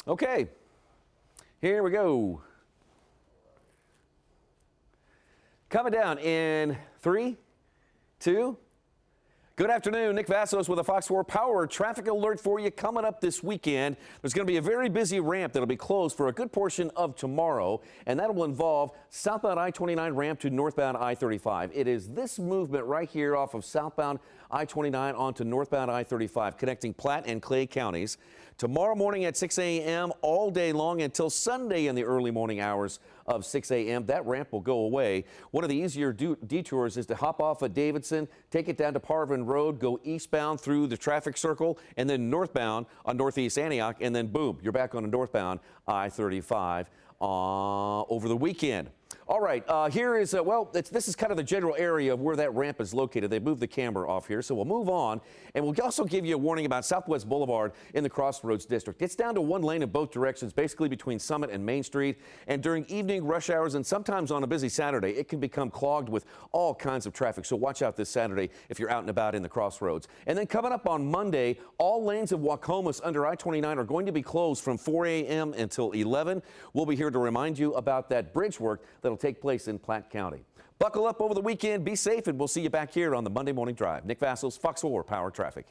Okay, here we go. Coming down in 3, 2. Good afternoon. Nick Vassos with a Fox 4 Power traffic alert for you coming up this weekend. There's going to be a very busy ramp that'll be closed for a good portion of tomorrow, and that will involve southbound I-29 ramp to northbound I-35. It is this movement right here off of southbound I-29 onto northbound I-35, connecting Platte and Clay counties. Tomorrow morning at 6 a.m. all day long until Sunday in the early morning hours of 6 a.m. That ramp will go away. One of the easier detours is to hop off at Davidson, take it down to Parvin Road, go eastbound through the traffic circle, and then northbound on Northeast Antioch, and then boom, you're back on a northbound I-35 over the weekend. All right, here is, this is kind of the general area of where that ramp is located. They moved the camera off here, so we'll move on. And we'll also give you a warning about Southwest Boulevard in the Crossroads District. It's down to one lane in both directions, basically between Summit and Main Street. And during evening rush hours and sometimes on a busy Saturday, it can become clogged with all kinds of traffic. So watch out this Saturday if you're out and about in the Crossroads. And then coming up on Monday, all lanes of Waukomis under I-29 are going to be closed from 4 a.m. until 11. We'll be here to remind you about that bridge work that'll take place in Platte County. Buckle up over the weekend, be safe, and we'll see you back here on the Monday Morning Drive. Nick Vassos, Fox 4 Power Traffic.